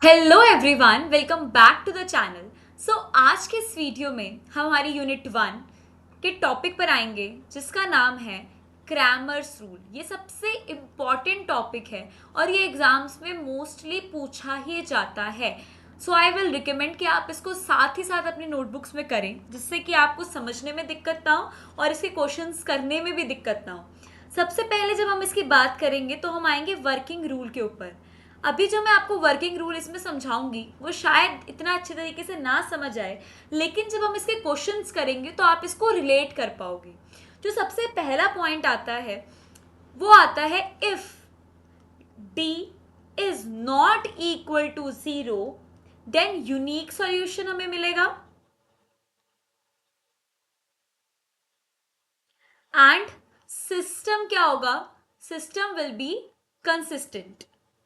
Hello everyone, welcome back to the channel. आज के इस वीडियो में हम हमारी यूनिट 1 के टॉपिक पर आएंगे जिसका नाम है क्रैमर्स रूल। ये सबसे इम्पॉर्टेंट टॉपिक है और ये एग्जाम्स में मोस्टली पूछा ही जाता है। आई विल रिकमेंड कि आप इसको साथ ही साथ अपनी नोटबुक्स में करें जिससे कि आपको समझने में दिक्कत ना हो और इसके क्वेश्चंस करने में भी दिक्कत ना हो। सबसे पहले जब हम इसकी बात करेंगे तो हम आएंगे वर्किंग रूल के ऊपर। अभी जो मैं आपको वर्किंग रूल इसमें समझाऊंगी वो शायद इतना अच्छे तरीके से ना समझ आए, लेकिन जब हम इसके क्वेश्चंस करेंगे तो आप इसको रिलेट कर पाओगे। जो सबसे पहला पॉइंट आता है वो आता है if d is not equal to 0 then unique solution हमें मिलेगा एंड सिस्टम क्या होगा, सिस्टम विल बी कंसिस्टेंट।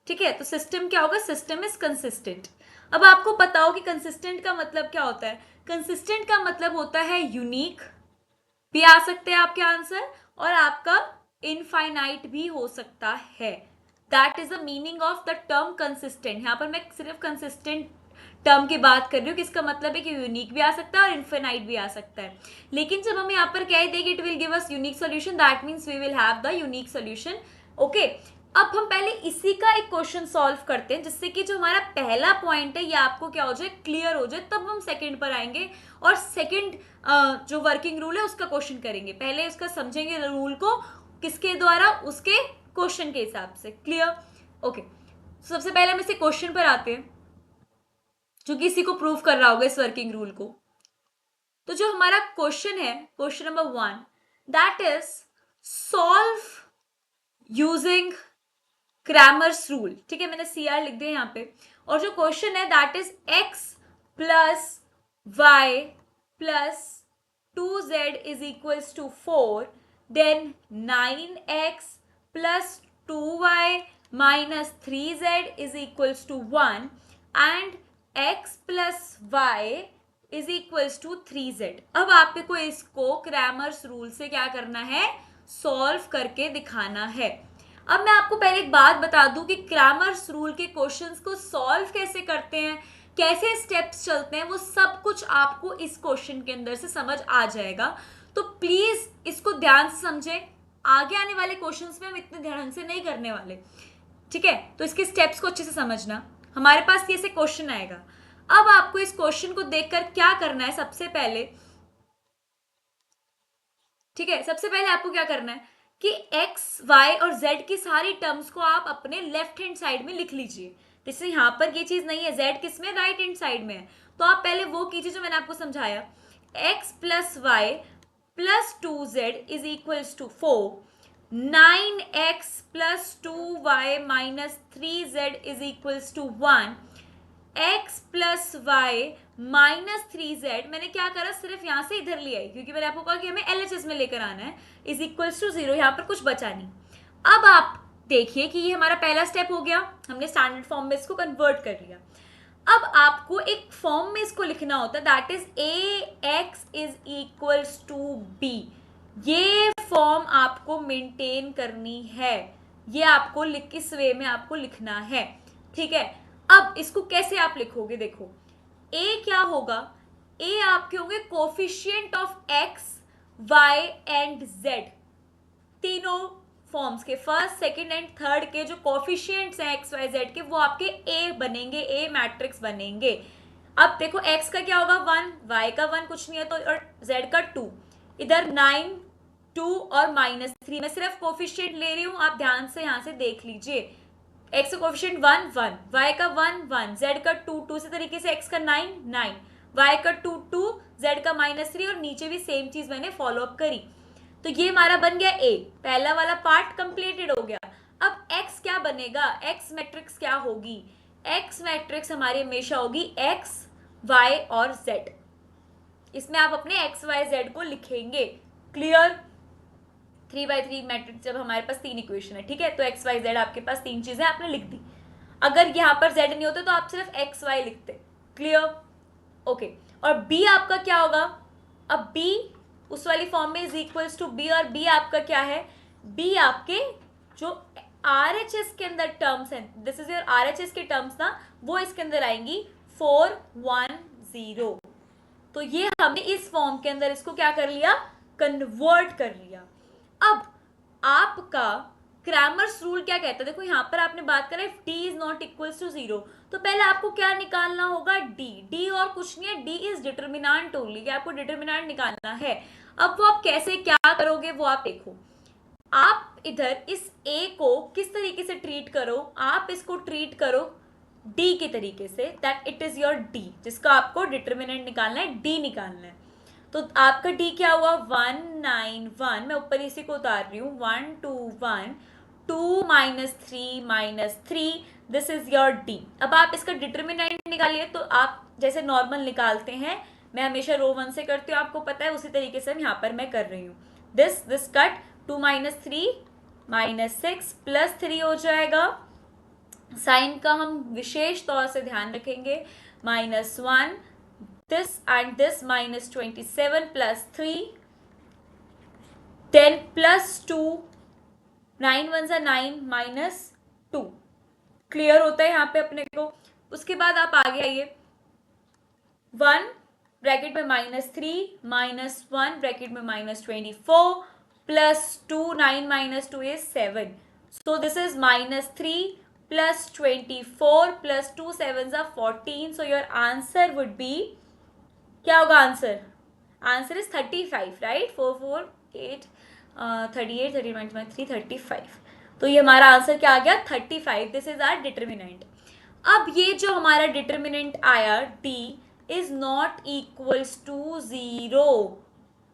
ठीक है, तो सिस्टम क्या होगा, सिस्टम इज कंसिस्टेंट। अब आपको पता हो कि कंसिस्टेंट का मतलब क्या होता है। कंसिस्टेंट का मतलब होता है यूनिक भी आ सकते हैं आपके आंसर और आपका इनफाइनाइट भी हो सकता है। That is the meaning of the term consistent. यहाँ पर मैं सिर्फ कंसिस्टेंट टर्म की बात कर रही हूँ कि इसका मतलब है कि यूनिक भी आ सकता है और इनफाइनाइट भी आ सकता है। लेकिन जब हम यहाँ पर कह देंगे it will give us unique solution, that means we will have the unique solution. Okay, अब हम पहले इसी का एक क्वेश्चन सॉल्व करते हैं जिससे कि जो हमारा पहला पॉइंट है ये आपको क्या हो जाए, क्लियर हो जाए। तब हम सेकंड पर आएंगे और सेकंड जो वर्किंग रूल है उसका क्वेश्चन करेंगे। पहले उसका समझेंगे रूल को किसके द्वारा, उसके क्वेश्चन के हिसाब से। क्लियर? ओके, सबसे पहले हम इसे क्वेश्चन पर आते हैं जो कि इसी को प्रूव कर रहा होगा, इस वर्किंग रूल को। तो जो हमारा क्वेश्चन है, question number 1, that is solve using Cramer's rule. ठीक है, मैंने CR लिख दिया यहाँ पे। और जो क्वेश्चन है that is x plus y plus 2z is equals to 4, then 9x plus 2y minus 3z is equals to 1 and x plus y is equals to 3z। अब आपको इसको क्रैमर्स रूल से क्या करना है, सॉल्व करके दिखाना है। अब मैं आपको पहले एक बात बता दूं कि क्रैमर्स रूल के क्वेश्चंस को सॉल्व कैसे करते हैं, कैसे स्टेप्स चलते हैं, वो सब कुछ आपको इस क्वेश्चन के अंदर से समझ आ जाएगा। तो प्लीज इसको ध्यान से समझें। आगे आने वाले क्वेश्चंस में हम इतने ध्यान से नहीं करने वाले। ठीक है, तो इसके स्टेप्स को अच्छे से समझना। हमारे पास ये से क्वेश्चन आएगा। अब आपको इस क्वेश्चन को देखकर क्या करना है, सबसे पहले, ठीक है, सबसे पहले आपको क्या करना है कि x, y और z की सारी टर्म्स को आप अपने लेफ्ट हैंड साइड में लिख लीजिए। जैसे यहाँ पर ये चीज नहीं है, z किस में, राइट हैंड साइड में है, तो आप पहले वो कीजिए जो मैंने आपको समझाया। x plus y plus 2z is equals to 4, 9x plus 2y minus 3z is equals to 1, x plus y minus 3z, मैंने क्या करा, सिर्फ यहाँ से इधर लिया है क्योंकि मैंने आपको कहा कि हमें LHS में लेकर आना है, इज इक्वल्स टू 0। यहाँ पर कुछ बचा नहीं। अब आप देखिए कि ये हमारा पहला स्टेप हो गया, हमने स्टैंडर्ड फॉर्म में इसको कन्वर्ट कर लिया। अब आपको एक फॉर्म में इसको लिखना होता है, that is AX is equals to B। ये फॉर्म आपको मेंटेन करनी है, ये आपको किस वे में आपको लिखना है। ठीक है, अब इसको कैसे आप लिखोगे, देखो a क्या होगा, a आपके होंगे coefficient of x, y and z। तीनों फॉर्म्स के फर्स्ट, सेकंड एंड थर्ड के जो कोफिशिएंट्स हैं x, y, z के, वो आपके a बनेंगे, a मैट्रिक्स बनेंगे। अब देखो x का क्या होगा 1, y का 1 कुछ नहीं है तो, और z का 2, इधर 9, 2 और माइनस 3। मैं सिर्फ कोफिशिएंट ले रही हूं, आप ध्यान से यहां से देख लीजिए। x का कोफिशिएंट 1, 1, y का 1, 1, z का 2, 2 से तरीके से x का 9, 9, y का 2, 2, z का माइनस 3 और नीचे भी सेम चीज मैंने फॉलो अप करी। तो ये हमारा बन गया a, पहला वाला पार्ट कंप्लीटेड हो गया। अब x क्या बनेगा, x मैट्रिक्स क्या होगी, x मैट्रिक्स हमारी हमेशा होगी x, y और z। इसमें आप अपने x, y, z को लिखेंगे। क्लियर? 3x3 मैट्रिक्स जब हमारे पास 3 इक्वेशन है, ठीक है, तो x, y, z आपके पास 3 चीजें आपने लिख दी। अगर यहाँ पर z नहीं होते तो आप सिर्फ x, y लिखते। क्लियर? ओके, और b आपका क्या होगा, अब b उस वाली फॉर्म में इज इक्वल्स टू b, और b आपका क्या है, b आपके जो RHS के अंदर टर्म्स हैं, दिस इज योर RHS के टर्म्स ना, वो इसके अंदर आएंगी 410। तो ये हमने इस फॉर्म के अंदर इसको क्या कर लिया, कन्वर्ट कर लिया। अब आपका क्रैमर्स रूल क्या कहता है, देखो यहां पर आपने बात करा if d is not equals to 0, तो पहले आपको क्या निकालना होगा, डी। डी और कुछ नहीं है, डी इज डिटर्मिनेंट ओनली, आपको डिटर्मिनेंट निकालना है। अब वो आप कैसे क्या करोगे वो आप देखो। आप इधर इस ए को किस तरीके से ट्रीट करो, आप इसको ट्रीट करो डी के तरीके से, that it is your D, जिसका आपको डिटर्मिनेंट निकालना है, डी निकालना है। तो आपका डी क्या हुआ, 191, मैं ऊपर इसी को उतार रही हूँ, 121, 2 minus 3 minus 3, this is your D. अब आप इसका डिटर्मिनेंट निकालिए, तो आप जैसे नॉर्मल निकालते हैं, मैं हमेशा रो 1 से करती हूँ, आपको पता है, उसी तरीके से यहाँ पर मैं कर रही हूँ। This cut 2 minus 3 minus 6 plus 3 हो जाएगा। साइन का हम विशेष तौर से ध्यान रखेंगे, -1, this and this -27 plus 3, 10 plus 2, 9 1 9 minus 2। Clear होता है यहाँ पे अपने को। उसके बाद आप आगे आइए, 1 ब्रैकेट में -3 -1 ब्रैकेट में -24 plus 2, 9 minus 2 is 7, so this is -3 plus 24 plus 2 7s are 14, so your answer would be, क्या होगा आंसर, आंसर इज 35, राइट, 4 4 8 38 39 3 35। तो ये हमारा आंसर क्या आ गया, 35। This is our determinant. अब ये जो हमारा डिटर्मिनेंट आया d is not equals to 0,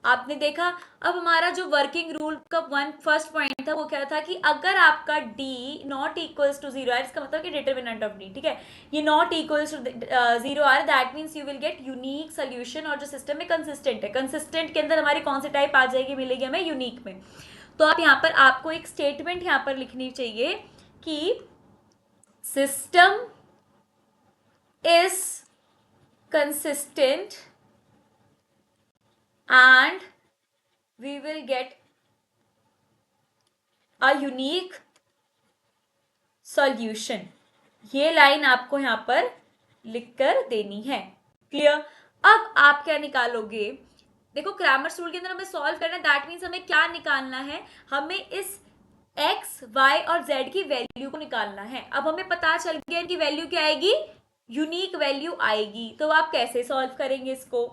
आपने देखा। अब हमारा जो वर्किंग रूल का फर्स्ट पॉइंट था वो क्या था कि अगर आपका d नॉट इक्वल्स टू 0 है, इसका मतलब कि डिटर्मिनेंट ऑफ d, ठीक है, ये नॉट इक्वल्स टू 0 आ रहा है, that means you will get unique solution, और जो सिस्टम में कंसिस्टेंट है, कंसिस्टेंट के अंदर हमारी कौन सी टाइप आ जाएगी, मिलेगी हमें यूनिक में। तो आप यहाँ पर आपको एक स्टेटमेंट यहाँ पर लिखनी चाहिए कि system is consistent and we will get a unique solution। ये लाइन आपको यहाँ पर लिखकर देनी है। क्लियर। अब आप क्या निकालोगे, देखो क्रैमर्स रूल के अंदर हमें सॉल्व करना है, दैट मीन्स हमें क्या निकालना है, हमें इस x, y और z की वैल्यू को निकालना है। अब हमें पता चल गया इनकी वैल्यू क्या आएगी, यूनिक वैल्यू आएगी। तो आप कैसे सॉल्व करेंगे इसको,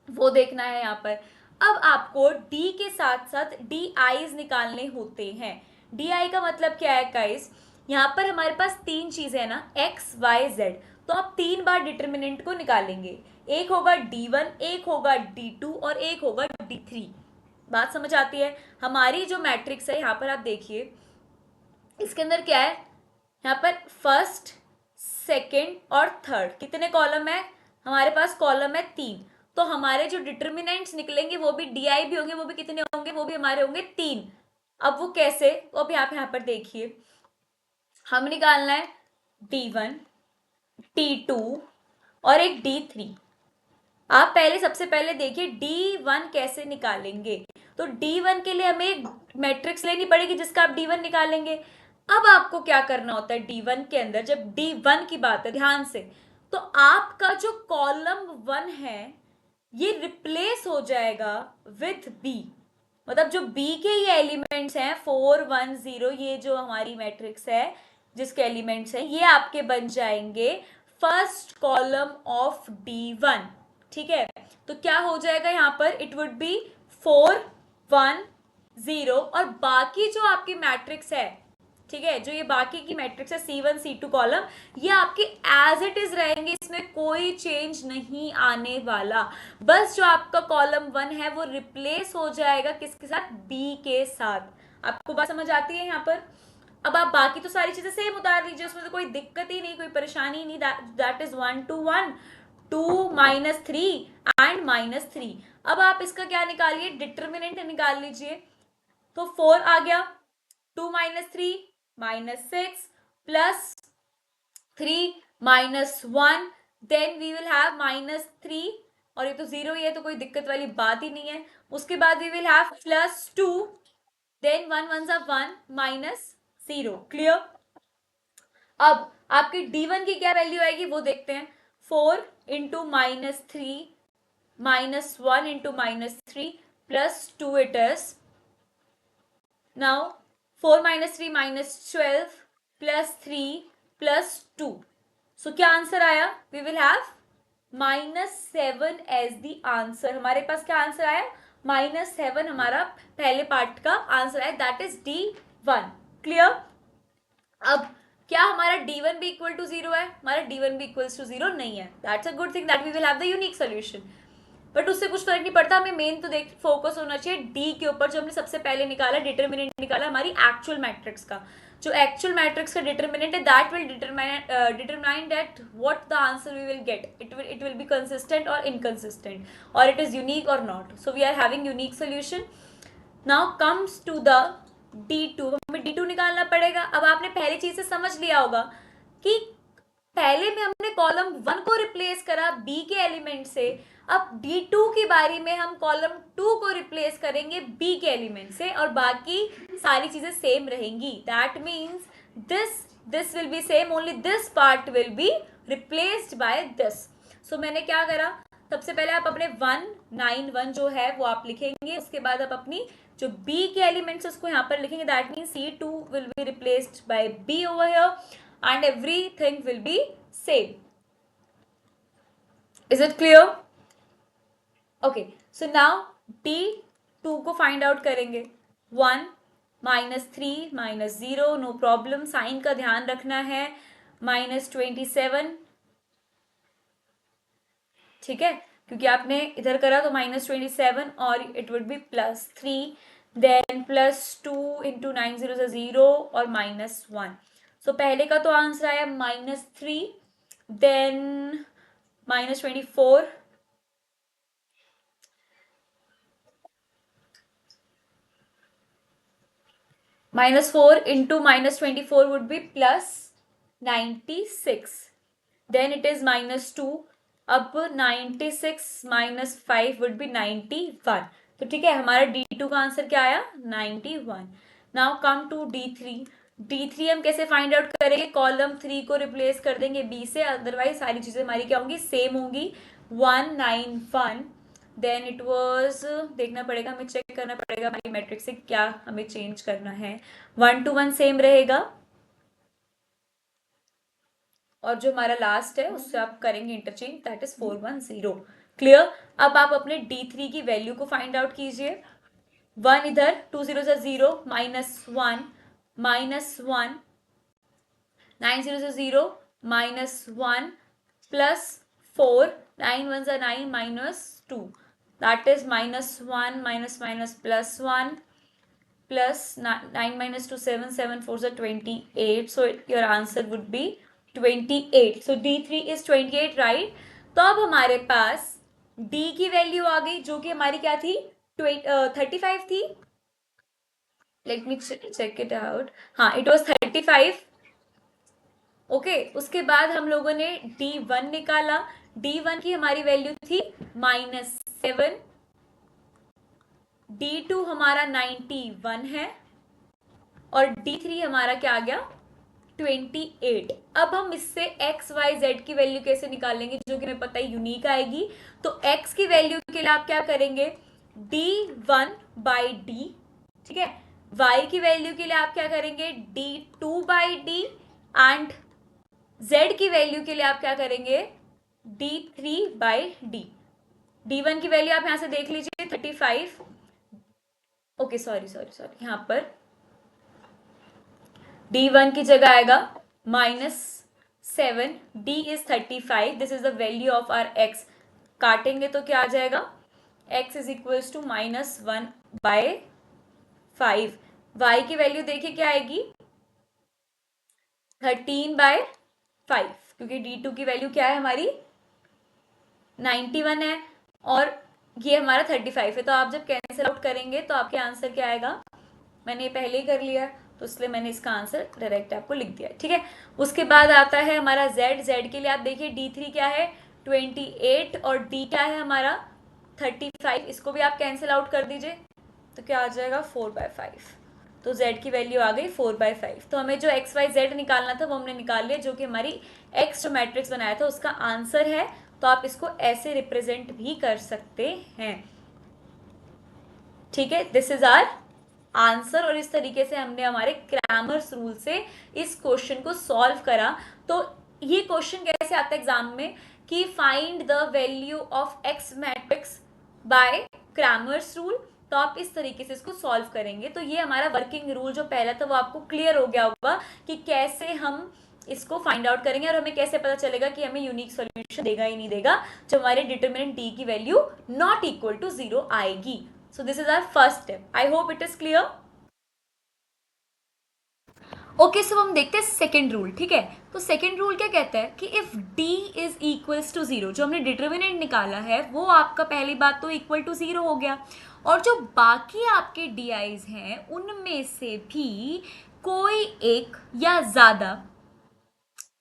वो देखना है यहाँ पर। अब आपको d के साथ साथ di's निकालने होते हैं। di का मतलब क्या है गाइस, यहाँ पर हमारे पास तीन चीजें है ना, x, y, z, तो आप 3 बार डिटर्मिनेंट को निकालेंगे, एक होगा d1, एक होगा d2 और एक होगा d3। बात समझ आती है। हमारी जो मैट्रिक्स है यहाँ पर आप देखिए, इसके अंदर क्या है, यहाँ पर फर्स्ट, सेकेंड और थर्ड कितने कॉलम है, हमारे पास कॉलम है 3। तो हमारे जो डिटर्मिनेंट्स निकलेंगे वो भी डी आई भी होंगे, वो भी कितने होंगे, वो भी हमारे होंगे 3। अब वो कैसे, वो अब यहाँ पर देखिए, हम निकालना है D1, D2 और एक D3। आप पहले सबसे पहले देखिए D1 कैसे निकालेंगे। तो D1 के लिए हमें एक मैट्रिक्स लेनी पड़ेगी जिसका आप D1 निकालेंगे। अब आपको क्या करना होता है D1 के अंदर, जब D1 की बात है ध्यान से, तो आपका जो कॉलम 1 है ये रिप्लेस हो जाएगा विथ बी, मतलब जो बी के ये एलिमेंट्स हैं 4 1 0, ये जो हमारी मैट्रिक्स है जिसके एलिमेंट्स हैं ये आपके बन जाएंगे फर्स्ट कॉलम ऑफ D1। ठीक है, तो क्या हो जाएगा यहाँ पर, इट वुड बी 4 1 0, और बाकी जो आपकी मैट्रिक्स है, ठीक है, जो ये बाकी की मैट्रिक्स है C1 C2 कॉलम, ये आपके एज इट इज रहेंगे, इसमें कोई चेंज नहीं आने वाला। बस जो आपका कॉलम 1 है वो रिप्लेस हो जाएगा किसके साथ, B के साथ। आपको बात समझ आती है यहाँ पर। अब आप बाकी तो सारी चीजें सेम उतार लीजिए, उसमें तो कोई दिक्कत ही नहीं, कोई परेशानी नहीं। That is 1 2 1 2 -3 and -3। अब आप इसका क्या निकालिए, डिटर्मिनेंट निकाल लीजिए। तो 4 आ गया, 2 -3 -6 plus 3 -1, then we will have -3, और ये तो 0 ही है तो कोई दिक्कत वाली बात ही नहीं है। उसके बाद we will have +2, then 1 1s are 1 -0। Clear. अब आपकी D1 की क्या वैल्यू आएगी वो देखते हैं. 4 into -3 -1 into -3 plus 2 it is. Now 4 minus 3 minus 12 plus 3 plus 2. So क्या आंसर आया? We will have -7 as the answer. हमारे पास क्या आंसर आया? -7 हमारा पहले पार्ट का आंसर है, दैट इज D1. क्लियर? अब क्या हमारा D1 भी इक्वल टू 0 है? हमारा D1 भी इक्वल्स टू 0 नहीं है. That's a good thing that we will have the unique solution. But उससे कुछ फर्क नहीं पड़ता, हमें मेन तो देख फोकस होना चाहिए डी के ऊपर, जो हमने सबसे पहले निकाला, डिटर्मिनेंट निकाला हमारी एक्चुअल मैट्रिक्स का. जो एक्चुअल मैट्रिक्स का डिटर्मिनेंट है that will determine that what the answer we will get. It will be consistent और इनकंसिस्टेंट, और इट इज यूनिक और not. So we are having unique solution. Now comes to the D2. हमें D2 निकालना पड़ेगा. अब आपने पहली चीज से समझ लिया होगा कि पहले में हमने कॉलम 1 को रिप्लेस करा B के एलिमेंट से. अब D2 की बारी में हम कॉलम 2 को रिप्लेस करेंगे B के एलिमेंट से, और बाकी सारी चीजें सेम रहेंगी. That means this will be same, only this part will be replaced by this. So मैंने क्या करा, सबसे पहले आप अपने 191 जो है वो आप लिखेंगे. उसके बाद आप अपनी जो B के एलिमेंट्स उसको यहाँ पर लिखेंगे. That means C2 will be replaced bye B over here and everything will be same. Is it clear? Okay, so now D2 को find out करेंगे. 1 -3 -0 no problem. साइन का ध्यान रखना है. -27, ठीक है, क्योंकि आपने इधर करा तो -27 और it would be +3, then +2 into 9 0 0 और -1. सो पहले का तो आंसर आया -3, then -24, -4 into -24 would be +96, then it is -2. अब 96 -5 वुड बी 91. तो ठीक है, हमारा D2 का आंसर क्या आया? 91. Now come to D3. D3 हम कैसे फाइंड आउट करेंगे? कॉलम 3 को रिप्लेस कर देंगे B से, अदरवाइज सारी चीजें हमारी क्या होंगी? सेम होंगी. 191, देन इट वाज, देखना पड़ेगा, हमें चेक करना पड़ेगा हमारी मैट्रिक्स से क्या हमें चेंज करना है. 1 to 1 सेम रहेगा, और जो हमारा लास्ट है उससे आप करेंगे इंटरचेंज, दैट इज 410. क्लियर? अब आप अपने D3 की वैल्यू को फाइंड आउट कीजिए. 1 इधर, 2 0 0, -1 -1, 9 0 0 -1 +4, 9 1 9 -2, that is -1 +1 plus 9 minus 2 7 7 4 28. So your answer would be 28. So D3 is 28, right? तो अब हमारे पास D की वैल्यू आ गई, जो कि हमारी क्या थी? 35 थी. Let me check it out. हाँ, इट वॉज 35. ओके, उसके बाद हम लोगों ने D1 निकाला. D1 की हमारी वैल्यू थी -7. D2 हमारा 91 है, और D3 हमारा क्या आ गया? 28. अब हम इससे x y z की वैल्यू कैसे निकालेंगे, जो कि हमें पता है यूनिक आएगी. तो x की वैल्यू के लिए आप क्या करेंगे? D1/D, ठीक है. y की वैल्यू के लिए आप क्या करेंगे? D2/D, एंड z की वैल्यू के लिए आप क्या करेंगे? D3/D. D1 की वैल्यू आप यहां से देख लीजिए, 35. ओके, सॉरी, यहां पर D1 की जगह आएगा -7. D is 35. This is the value of our x. काटेंगे तो क्या आ जाएगा? x is equals to -1/5. y की वैल्यू देखिए क्या आएगी? 13/5, क्योंकि D2 की वैल्यू क्या है हमारी? 91 है, और ये हमारा 35 है. तो आप जब कैंसिल आउट करेंगे तो आपके आंसर क्या आएगा? मैंने ये पहले ही कर लिया, तो इसलिए मैंने इसका आंसर डायरेक्ट आपको लिख दिया, ठीक है. उसके बाद आता है हमारा z के लिए आप देखिए D3 क्या है? 28, और D क्या है हमारा? 35. इसको भी आप कैंसिल आउट कर दीजिए, तो क्या आ जाएगा? 4/5. तो z की वैल्यू आ गई 4/5। तो हमें जो एक्स वाई जेड निकालना था वो हमने निकाल लिया, जो कि हमारी एक्स जो मैट्रिक्स बनाया था उसका आंसर है। तो आप इसको ऐसे रिप्रेजेंट भी कर सकते हैं, ठीक है। This is our answer. और इस तरीके से हमने हमारे क्रैमर्स रूल से इस क्वेश्चन को सॉल्व करा। तो ये क्वेश्चन कैसे आता है एग्जाम में कि find the value of x matrix bye Cramer's rule. तो आप इस तरीके से इसको सॉल्व करेंगे। तो ये हमारा वर्किंग रूल जो पहला था वो आपको क्लियर हो गया होगा कि कैसे हम इसको फाइंड आउट करेंगे और हमें कैसे पता चलेगा कि हमें यूनिक सॉल्यूशन देगा ही नहीं देगा जब हमारे डिटरमिनेंट डी की वैल्यू नॉट इक्वल टू 0 आएगी। So this is our first step. I hope it is clear. Okay so हम देखते हैं सेकेंड रूल, ठीक है। तो सेकेंड रूल क्या कहता है कि if d is equals to 0, जो हमने डिटर्मिनेंट निकाला है वो आपका पहली बात तो इक्वल टू 0 हो गया, और जो बाकी आपके di's हैं उनमें से भी कोई एक या ज्यादा,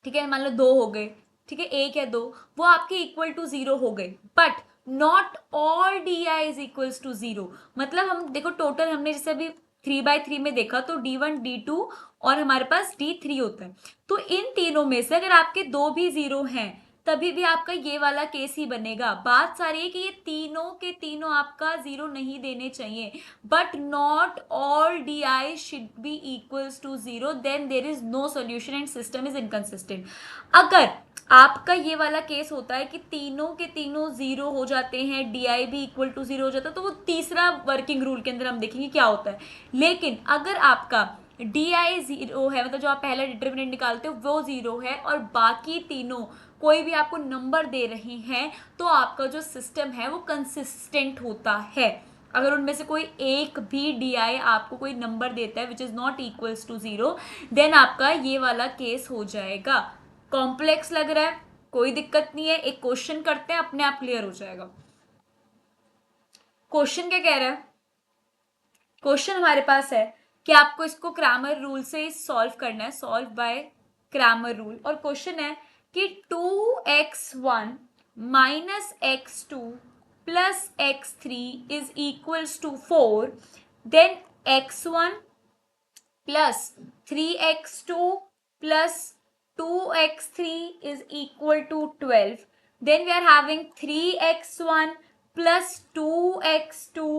ठीक है, मान लो 2 हो गए, ठीक है, 1 या 2, वो आपके इक्वल टू 0 हो गए, but not all di is equals to 0। मतलब हम देखो टोटल हमने जैसे अभी 3/3 में देखा तो d1 d2 और हमारे पास d3 होता है। तो इन तीनों में से अगर आपके दो भी 0 हैं तभी भी आपका ये वाला केस ही बनेगा। बात सारी है कि ये तीनों के तीनों आपका 0 नहीं देने चाहिए, but not all di should be equals to 0, then there is no solution and system is inconsistent. अगर आपका ये वाला केस होता है कि तीनों के तीनों 0 हो जाते हैं, di भी इक्वल टू 0 हो जाता है, तो वो तीसरा वर्किंग रूल के अंदर हम देखेंगे क्या होता है। लेकिन अगर आपका di 0 है, मतलब जो आप पहला डिटर्मिनेंट निकालते हो वो 0 है और बाकी तीनों कोई भी आपको नंबर दे रहे हैं, तो आपका जो सिस्टम है वो कंसिस्टेंट होता है। अगर उनमें से कोई एक भी di आपको कोई नंबर देता है which is not equals to 0, then आपका ये वाला केस हो जाएगा। कॉम्प्लेक्स लग रहा है, कोई दिक्कत नहीं है, एक क्वेश्चन करते हैं, अपने आप क्लियर हो जाएगा। क्वेश्चन क्या कह रहा है? क्वेश्चन हमारे पास है कि आपको इसको क्रैमर रूल से सॉल्व करना है, सॉल्व बाय क्रैमर रूल। और क्वेश्चन है कि 2x1 minus x2 plus x3 is equals to 4, then x1 plus 3x2 plus 2x3 is equal to 12. Then we are having 3x1 plus 2x2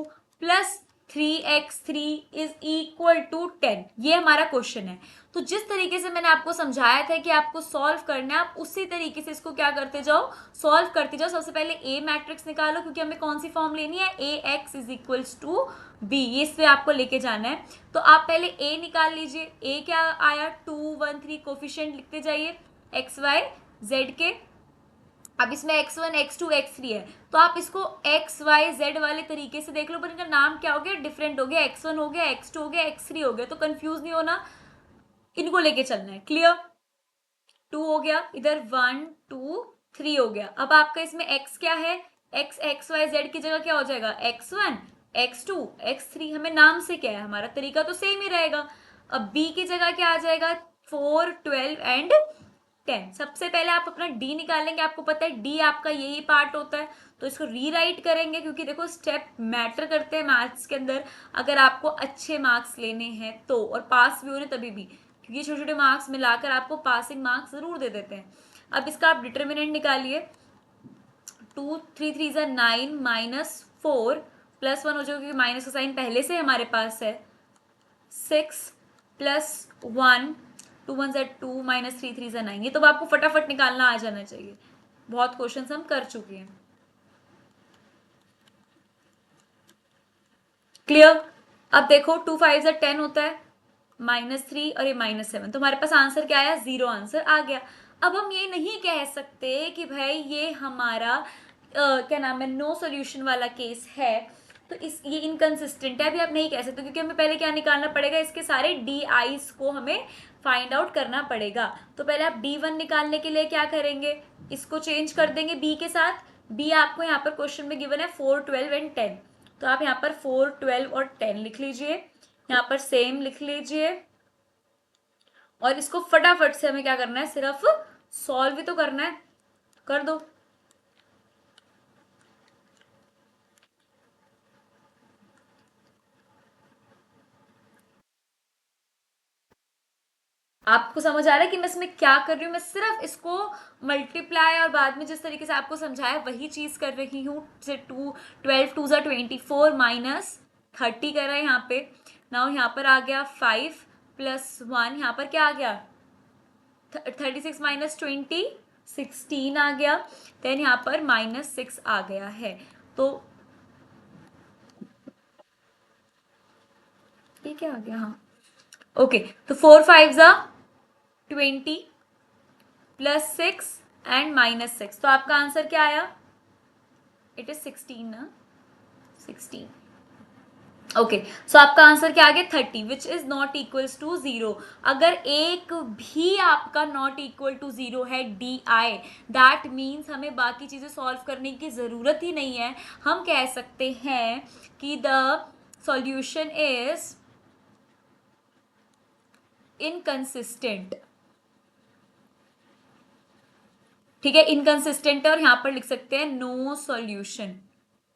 plus 3x3 is equal to 10। ये हमारा question है। तो जिस तरीके से मैंने आपको समझाया था कि आपको सॉल्व करना है, आप उसी तरीके से इसको क्या करते जाओ, सॉल्व करते जाओ। सबसे पहले ए मैट्रिक्स निकालो, क्योंकि हमें कौन सी फॉर्म लेनी है, a x is equals to b, ये इससे आपको लेके जाना है। तो आप पहले ए निकाल लीजिए। ए क्या आया, 2 1 3, कोफिशिएंट लिखते जाइए एक्स वाई जेड के। अब इसमें x1 x2 x3 है, तो आप इसको एक्स वाई जेड वाले तरीके से देख लो, पर इनका नाम क्या हो गया, डिफरेंट हो गया, x1 हो गया, x2 हो गया, x3 हो गया। तो कंफ्यूज नहीं होना, इनको लेके चलना है। क्लियर? 2 हो गया, इधर 1 2 3 हो गया। अब आपका इसमें x क्या है, x एक्स वाई जेड की जगह क्या हो जाएगा, x1 x2 x3। हमें नाम से क्या है, हमारा तरीका तो सेम ही रहेगा। अब b की जगह क्या आ जाएगा, 4 12 एंड 10। सबसे पहले आप अपना d निकालेंगे, आपको पता है d आपका यही पार्ट होता है, तो इसको रीराइट करेंगे, क्योंकि देखो स्टेप मैटर करते हैं मैथ्स के अंदर। अगर आपको अच्छे मार्क्स लेने हैं तो, और पास भी होने तभी भी, क्योंकि छोटे छोटे मार्क्स मिलाकर आपको पासिंग मार्क्स जरूर दे देते हैं। अब इसका आप डिटर्मिनेंट निकालिए, 2 3 3 ज़ा 9 माइनस 4 प्लस 1 हो जाएगा, क्योंकि माइनस का साइन पहले से हमारे पास है, 6 प्लस 1 2 1 ज़ा 2 माइनस 3 3 ज़ा 9। ये तो आपको फटाफट निकालना आ जाना चाहिए, बहुत क्वेश्चंस हम कर चुके हैं। क्लियर? अब देखो 2 5 ज़ा 10 होता है, -3 और ये -7, तो हमारे पास आंसर क्या आया, 0 आंसर आ गया। अब हम ये नहीं कह सकते कि भाई ये हमारा क्या नाम है, नो सोल्यूशन वाला केस है, तो इस ये इनकंसिस्टेंट है, अभी आप नहीं कह सकते, क्योंकि हमें पहले क्या निकालना पड़ेगा, इसके सारे डी आईज को हमें फाइंड आउट करना पड़ेगा। तो पहले आप D1 निकालने के लिए क्या करेंगे, इसको चेंज कर देंगे B के साथ। B आपको यहाँ पर क्वेश्चन में गिवन है 4 12 एंड 10, तो आप यहाँ पर 4 12 और 10 लिख लीजिए, यहाँ पर सेम लिख लीजिए, और इसको फटाफट से हमें क्या करना है, सिर्फ सॉल्व ही तो करना है, कर दो। आपको समझ आ रहा है कि मैं इसमें क्या कर रही हूँ? मैं सिर्फ इसको मल्टीप्लाई और बाद में जिस तरीके से आपको समझाया वही चीज कर रही हूँ। से 12 माइनस 30 कर रहा है यहाँ पे। नाउ यहाँ पर आ गया 5 प्लस 1, यहाँ पर क्या आ गया 36 माइनस 20 16 आ गया। देन यहाँ पर -6 आ गया है। तो ये क्या आ गया? हाँ ओके, तो 4 5 जा 20 प्लस 6 एंड -6, तो आपका आंसर क्या आया? इट इज 16 ना, 16। ओके, सो आपका आंसर क्या आ गया 30, which is not equals to 0। अगर एक भी आपका नॉट इक्वल टू 0 है डी आई, दैट मीन्स हमें बाकी चीजें सॉल्व करने की जरूरत ही नहीं है। हम कह सकते हैं कि द सॉल्यूशन इज इनकंसिस्टेंट। ठीक है, इनकंसिस्टेंट है और यहां पर लिख सकते हैं नो सॉल्यूशन।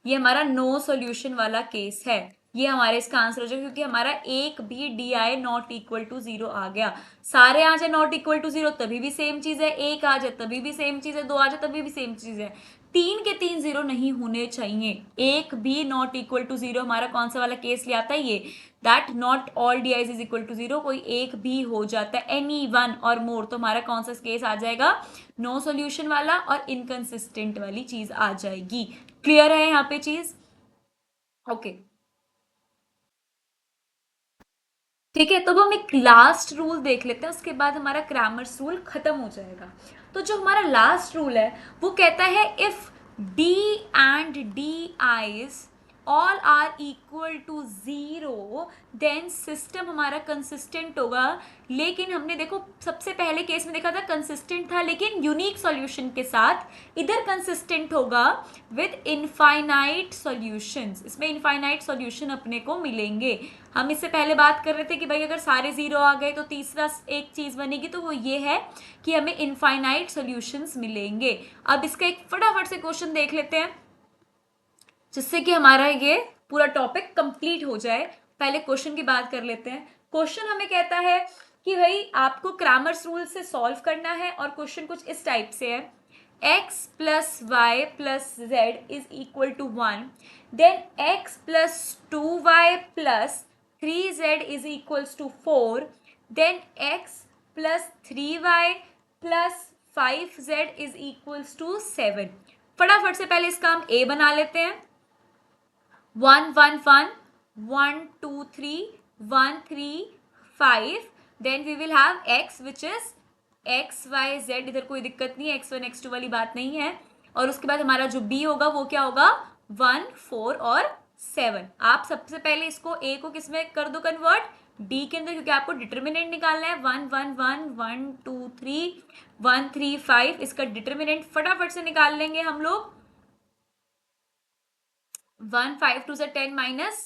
ये हमारा नो सॉल्यूशन वाला केस है। ये हमारे इसका आंसर हो जाएगा क्योंकि हमारा एक भी D I not equal to 0 आ गया। सारे आ जाए नॉट इक्वल टू 0 तभी भी सेम चीज है, एक आ जाए तभी भी सेम चीज है, दो आ जाए तभी भी सेम चीज है। तीन के तीन 0 नहीं होने चाहिए। एक भी नॉट इक्वल टू 0 हमारा कौन सा वाला केस ले आता है? ये that not all D I's is equal to 0, कोई एक भी हो जाता है, एनी वन और मोर, तो हमारा कौन सा केस आ जाएगा? नो सॉल्यूशन वाला और इनकंसिस्टेंट वाली चीज आ जाएगी। क्लियर है यहाँ पे चीज? ओके ठीक है, तो अब हम एक लास्ट रूल देख लेते हैं, उसके बाद हमारा ग्रामर्स रूल खत्म हो जाएगा। तो जो हमारा लास्ट रूल है वो कहता है if D and D I's all are equal to 0 then system हमारा कंसिस्टेंट होगा। लेकिन हमने देखो सबसे पहले केस में देखा था कंसिस्टेंट था लेकिन यूनिक सॉल्यूशन के साथ, इधर कंसिस्टेंट होगा विद इनफाइनाइट सॉल्यूशंस। इसमें इनफाइनाइट सॉल्यूशन अपने को मिलेंगे। हम इससे पहले बात कर रहे थे कि भाई अगर सारे 0 आ गए तो तीसरा एक चीज बनेगी, तो वो ये है कि हमें इनफाइनाइट सॉल्यूशंस मिलेंगे। अब इसका एक फटाफट से क्वेश्चन देख लेते हैं जिससे कि हमारा ये पूरा टॉपिक कंप्लीट हो जाए। पहले क्वेश्चन की बात कर लेते हैं। क्वेश्चन हमें कहता है कि भाई आपको क्रैमर्स रूल से सॉल्व करना है और क्वेश्चन कुछ इस टाइप से है, x plus y plus z is equal to 1, then x plus 2y plus 3z is equals to 4, then x plus 3y plus 5z is equals to 7। फटाफट से पहले इसका हम a बना लेते हैं। 1 1 1 1 2 3 1 3 5, then we will have x which is x y z, इधर कोई दिक्कत नहीं है, x1 x2 वाली बात नहीं है। और उसके बाद हमारा जो b होगा वो क्या होगा? 1 4 और 7। आप सबसे पहले इसको a को किस में कर दो कन्वर्ट? d के अंदर, क्योंकि आपको डिटर्मिनेंट निकालना है। 1 1 1 1 2 3 1 3 5, इसका डिटर्मिनेंट फटाफट से निकाल लेंगे हम लोग। 1 5 2 से 10 minus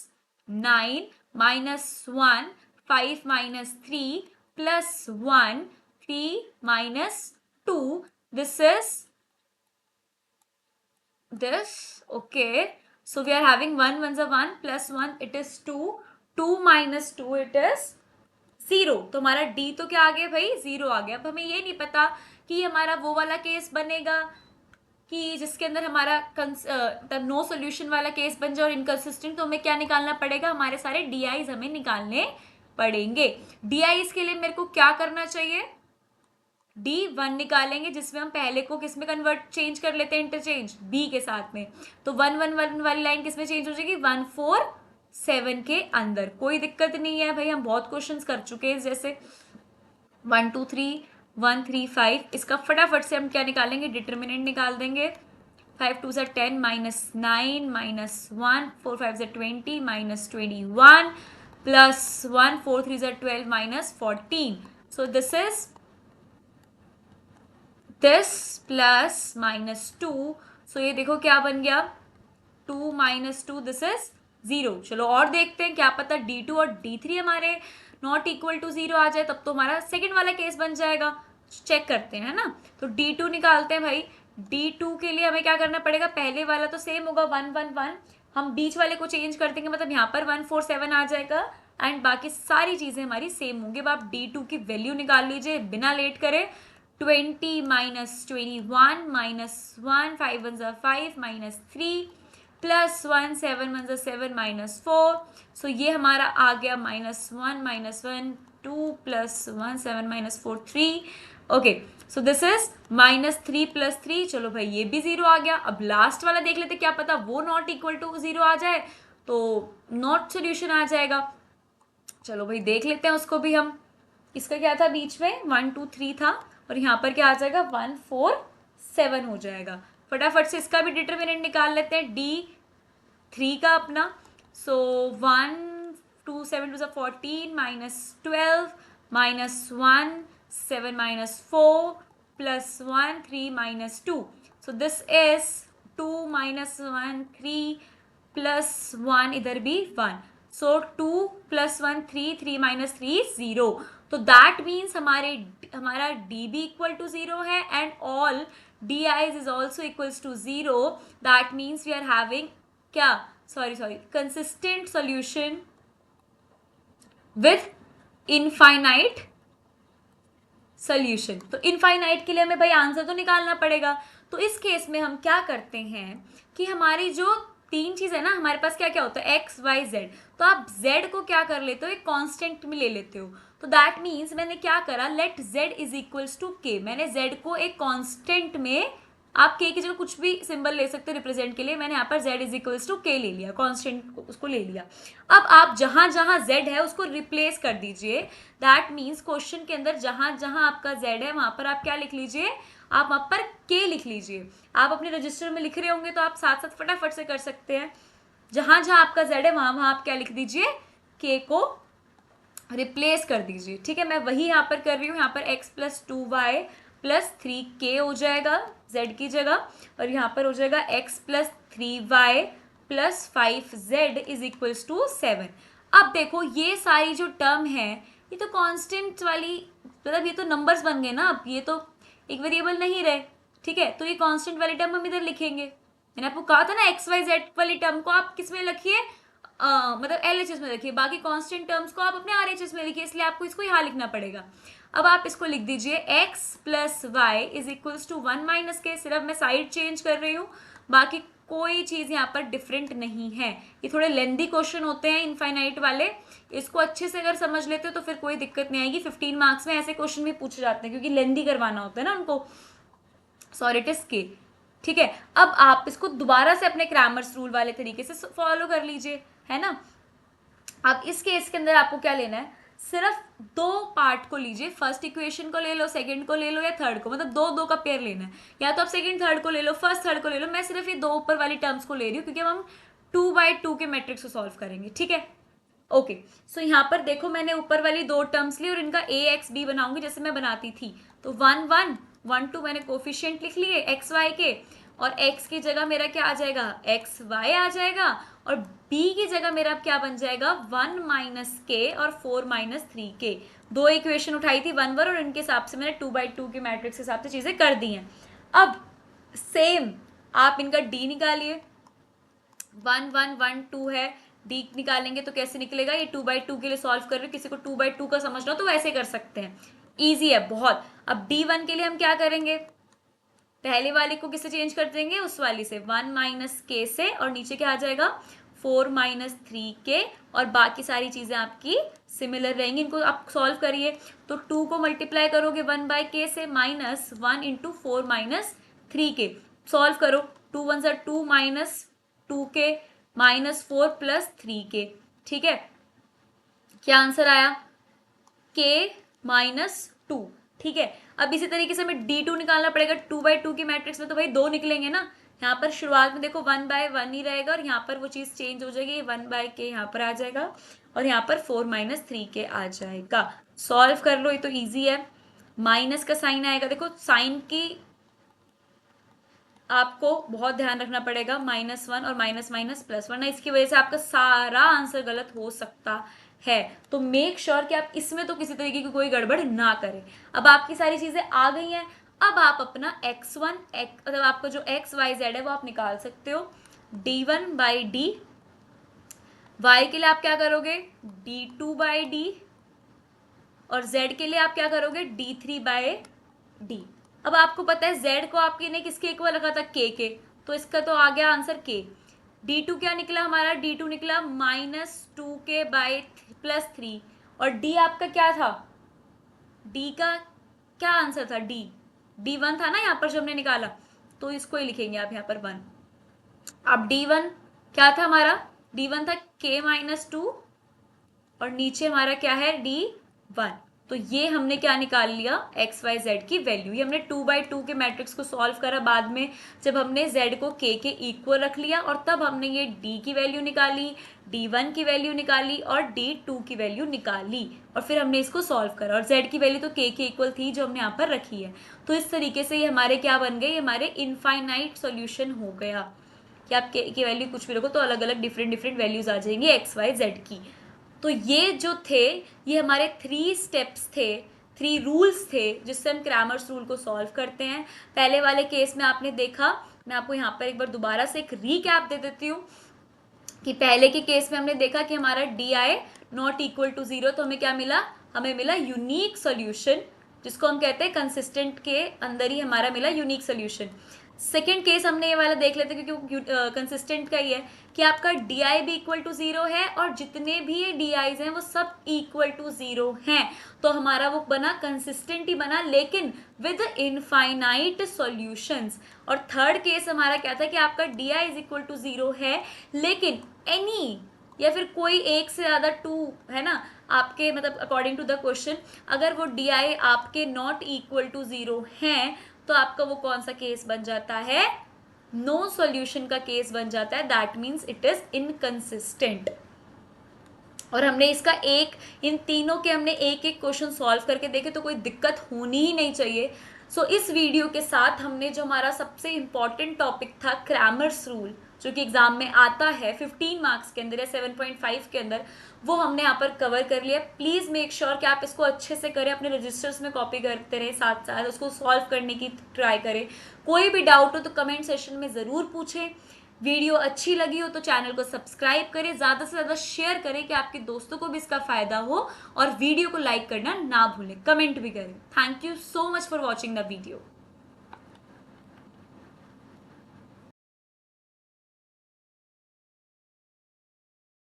9 minus 1 5 minus 3 plus 1 3 minus 2, this is this. Okay, so we are having 1 1 is 1 plus 1 it is 2, 2 minus 2 it is 0। तो हमारा d तो क्या आ गया भाई? 0 आ गया। अब हमें ये नहीं पता कि हमारा वो वाला केस बनेगा कि जिसके अंदर हमारा नो सॉल्यूशन वाला केस बन जाए और इनकंसिस्टेंट, तो हमें क्या निकालना पड़ेगा? हमारे सारे डी आईज हमें निकालने पड़ेंगे। डी आईज के लिए मेरे को क्या करना चाहिए? D1 निकालेंगे जिसमें हम पहले को किस में कन्वर्ट चेंज कर लेते हैं? इंटरचेंज B के साथ में। तो 1 1 1 वाली लाइन किस में चेंज हो जाएगी? 1 4 7 के अंदर। कोई दिक्कत नहीं है भाई, हम बहुत क्वेश्चंस कर चुके हैं जैसे 1 2 3 1 3 5। इसका फटाफट से हम क्या निकालेंगे? डिटर्मिनेंट निकाल देंगे। 5 2 से 10 माइनस 9 माइनस 1 4 5 से 20 माइनस 21 प्लस 1 4 3 से 12 minus 14। So this is this plus minus 2। सो ये देखो क्या बन गया? 2 माइनस 2, दिस इज 0। चलो और देखते हैं, क्या पता D2 और D3 हमारे नॉट इक्वल टू 0 आ जाए, तब तो हमारा सेकंड वाला केस बन जाएगा। चेक करते हैं, है ना? तो D2 निकालते हैं भाई। D2 के लिए हमें क्या करना पड़ेगा? पहले वाला तो सेम होगा 1 1 1, हम बीच वाले को चेंज कर देंगे, मतलब यहाँ पर 1 4 7 आ जाएगा एंड बाकी सारी चीज़ें हमारी सेम होंगी। अब आप D2 की वैल्यू निकाल लीजिए बिना लेट करे। 20 minus 21 minus 1, 5 1 5 minus 3 plus 1, 7 1 7 minus 4। सो ये हमारा आ गया -1 -1 2 plus 1 7 minus 4 3। Okay, so this is -3 plus 3। चलो भाई ये भी 0 आ गया। अब लास्ट वाला देख लेते, क्या पता वो नॉट इक्वल टू 0 आ जाए, तो नॉट सोल्यूशन आ जाएगा। चलो भाई देख लेते हैं उसको भी हम। इसका क्या था बीच में, 1 2 3 था, और यहाँ पर क्या आ जाएगा 1 4 7 हो जाएगा। फटाफट से इसका भी डिटरमिनेंट निकाल लेते हैं D3 का अपना। So 1 2 7 2 14 minus 12 minus 1 7 minus 4 plus 1 3 minus 2। So this is 2 minus 1 3 plus 1, इधर भी 1। So 2 plus 1 3 3 minus 3 0। तो दैट मीन्स हमारा डी बी इक्वल टू 0 है and all D I's is also equals to 0। That means we are having क्या, sorry consistent solution with infinite solution. तो infinite के लिए हमें भाई आंसर तो निकालना पड़ेगा। तो इस केस में हम क्या करते हैं कि हमारी जो तीन चीज है ना, हमारे पास क्या क्या होता है एक्स वाई जेड, तो आप जेड को क्या कर लेते हो एक कांस्टेंट में ले लेते हो। तो दैट मीन्स मैंने क्या करा, let z is equals to k, मैंने जेड को एक कांस्टेंट में, आप के की जगह कुछ भी सिंबल ले सकते हो रिप्रेजेंट के लिए, मैंने यहाँ पर z इज इक्वल्स टू के ले लिया, कांस्टेंट उसको ले लिया। अब आप जहां जहां z है उसको रिप्लेस कर दीजिए। दैट मीन्स क्वेश्चन के अंदर जहां जहां आपका z है वहां पर आप क्या लिख लीजिए, आप वहां पर k लिख लीजिए। आप अपने रजिस्टर में लिख रहे होंगे तो आप साथ साथ फटाफट से कर सकते हैं। जहां जहां आपका z है वहां वहां आप क्या लिख दीजिए, k को रिप्लेस कर दीजिए। ठीक है, मैं वही यहाँ पर कर रही हूँ। यहाँ पर x plus 2y plus 3k हो जाएगा z की जगह, और यहाँ पर हो जाएगा x plus 3y plus 5z is equals to 7। अब देखो ये सारी जो टर्म है ये तो कांस्टेंट वाली, मतलब ये तो नंबर्स बन गए ना, अब ये तो एक वेरिएबल नहीं रहे। ठीक है, तो ये कांस्टेंट वाली टर्म हम इधर लिखेंगे। मैंने आपको कहा था ना एक्स वाई जेड वाली टर्म को आप किस में लिखिए, मतलब LHS में लिखिए, बाकी कांस्टेंट टर्म्स को आप अपने RHS में लिखिए, इसलिए आपको इसको यहाँ लिखना पड़ेगा। अब आप इसको लिख दीजिए x plus y is equals to 1 minus k, सिर्फ मैं साइड चेंज कर रही हूँ, बाकी कोई चीज़ यहाँ पर डिफरेंट नहीं है। ये थोड़े लेंदी क्वेश्चन होते हैं इनफाइनाइट वाले, इसको अच्छे से अगर समझ लेते हो तो फिर कोई दिक्कत नहीं आएगी। 15 मार्क्स में ऐसे क्वेश्चन भी पूछे जाते हैं क्योंकि लेंदी करवाना होता है ना उनको, सॉरी इट इज के। ठीक है, अब आप इसको दोबारा से अपने क्रैमर्स रूल वाले तरीके से फॉलो कर लीजिए, है ना। अब इस केस के अंदर आपको क्या लेना है, सिर्फ दो पार्ट को लीजिए, फर्स्ट इक्वेशन को ले लो, सेकंड को ले लो, या थर्ड को, मतलब दो दो का पेयर लेना है, या तो आप सेकंड थर्ड को ले लो, फर्स्ट थर्ड को ले लो। मैं सिर्फ ये दो ऊपर वाली टर्म्स को ले रही हूँ क्योंकि हम 2/2 के मैट्रिक्स को सॉल्व करेंगे। ठीक है, ओके। सो यहाँ पर देखो मैंने ऊपर वाली दो टर्म्स ली और इनका AXB बनाऊंगी जैसे मैं बनाती थी। तो 1 1 1 2 मैंने कोफिशिएंट लिख लिए एक्स वाई के, और x की जगह मेरा क्या आ जाएगा, एक्स वाई आ जाएगा, और b की जगह मेरा क्या बन जाएगा 1 माइनस के और 4 माइनस 3k। दो इक्वेशन उठाई थी 1 1, और इनके हिसाब से मैंने 2/2 के मैट्रिक्स के हिसाब से चीजें कर दी हैं। अब सेम आप इनका d निकालिए, 1 1 1 2 है, d निकालेंगे तो कैसे निकलेगा, ये 2/2 के लिए सॉल्व कर रहे हो, किसी को 2/2 का समझना हो तो वैसे कर सकते हैं, इजी है बहुत। अब d1 के लिए हम क्या करेंगे, पहले वाले को किससे चेंज कर देंगे, उस वाली से 1 माइनस के से, और नीचे क्या आ जाएगा 4 माइनस 3k, और बाकी सारी चीजें आपकी सिमिलर रहेंगी। इनको आप सॉल्व करिए तो 2 को मल्टीप्लाई करोगे 1/k से, minus 1 into 4 minus 3k, solve करो, 2 1 ज़ा 2 minus 2k minus 4 plus 3k। ठीक है, क्या आंसर आया, k माइनस 2। ठीक है, अब इसी तरीके से हमें D2 निकालना पड़ेगा 2/2 की मैट्रिक्स में, तो भाई दो निकलेंगे ना। यहाँ पर शुरुआत में देखो 1/1 ही रहेगा, और यहाँ पर वो चीज़ चेंज हो जाएगी, 1/k यहाँ पर आ जाएगा, और यहाँ पर 4 माइनस 3k आ जाएगा। सॉल्व कर लो, ये तो ईजी है। माइनस का साइन आएगा, देखो साइन की आपको बहुत ध्यान रखना पड़ेगा, -1 और माइनस माइनस प्लस 1 है, इसकी वजह से आपका सारा आंसर गलत हो सकता है। तो मेक श्योर कि आप इसमें तो किसी तरीके की कोई गड़बड़ ना करें। अब आपकी सारी चीजें आ गई हैं, अब आप अपना x1 मतलब आपका जो x y z है वो आप निकाल सकते हो, d1/d y के लिए आप क्या करोगे d2/d, और z के लिए आप क्या करोगे d3/d। अब आपको पता है z को आपके ने किसके इक्वल रखा था k के, तो इसका तो आ गया आंसर k। d2 क्या निकला हमारा, d2 निकला -2k/+3, और d आपका क्या था, d का क्या आंसर था, d1 था ना यहाँ पर जो हमने निकाला, तो इसको ही लिखेंगे आप यहाँ पर 1। अब d1 क्या था हमारा, d1 था k-2, और नीचे हमारा क्या है d1। तो ये हमने क्या निकाल लिया एक्स वाई जेड की वैल्यू। ये हमने 2/2 के मैट्रिक्स को सॉल्व करा बाद में, जब हमने z को k के इक्वल रख लिया, और तब हमने ये d की वैल्यू निकाली, d1 की वैल्यू निकाली और d2 की वैल्यू निकाली, और फिर हमने इसको सॉल्व करा, और z की वैल्यू तो k के इक्वल थी जो हमने यहाँ पर रखी है। तो इस तरीके से ये हमारे क्या बन गए, ये हमारे इनफाइनाइट सोल्यूशन हो गया कि आप k की वैल्यू कुछ भी रखो तो अलग अलग डिफरेंट वैल्यूज आ जाएंगी एक्स वाई जेड की। तो ये जो थे, ये हमारे 3 स्टेप्स थे, 3 रूल्स थे जिससे हम क्रैमर्स रूल को सॉल्व करते हैं। पहले वाले केस में आपने देखा, मैं आपको यहाँ पर एक बार दोबारा से एक रीकैप दे देती हूँ कि पहले के केस में हमने देखा कि हमारा di नॉट इक्वल टू 0, तो हमें क्या मिला, हमें मिला यूनिक सोल्यूशन, जिसको हम कहते हैं कंसिस्टेंट के अंदर ही हमारा मिला यूनिक सोल्यूशन। सेकेंड केस हमने ये वाला देख लेते क्योंकि कंसिस्टेंट का ही है कि आपका di भी इक्वल टू 0 है और जितने भी ये di's हैं वो सब इक्वल टू 0 हैं, तो हमारा वो बना कंसिस्टेंट ही बना, लेकिन विद इनफाइनाइट सॉल्यूशंस। और थर्ड केस हमारा क्या था कि आपका di इज इक्वल टू 0 है, लेकिन एनी या फिर कोई एक से ज़्यादा 2 है ना आपके, मतलब अकॉर्डिंग टू द क्वेश्चन, अगर वो di आपके नॉट इक्वल टू 0 हैं, तो आपका वो कौन सा केस बन जाता है, नो सॉल्यूशन का केस बन जाता है, that means it is inconsistent. और हमने इसका इन तीनों के हमने एक एक क्वेश्चन सॉल्व करके देखे, तो कोई दिक्कत होनी ही नहीं चाहिए। सो इस वीडियो के साथ हमने जो हमारा सबसे इंपॉर्टेंट टॉपिक था क्रैमर्स रूल, जो कि एग्जाम में आता है 15 मार्क्स के अंदर या 7.5 के अंदर, वो हमने यहाँ पर कवर कर लिया। प्लीज़ मेक श्योर कि आप इसको अच्छे से करें, अपने रजिस्टर्स में कॉपी करते रहें, साथ साथ उसको सॉल्व करने की ट्राई करें। कोई भी डाउट हो तो कमेंट सेशन में ज़रूर पूछें। वीडियो अच्छी लगी हो तो चैनल को सब्सक्राइब करें, ज़्यादा से ज़्यादा शेयर करें कि आपके दोस्तों को भी इसका फ़ायदा हो, और वीडियो को लाइक करना ना भूलें, कमेंट भी करें। Thank you so much for watching the video.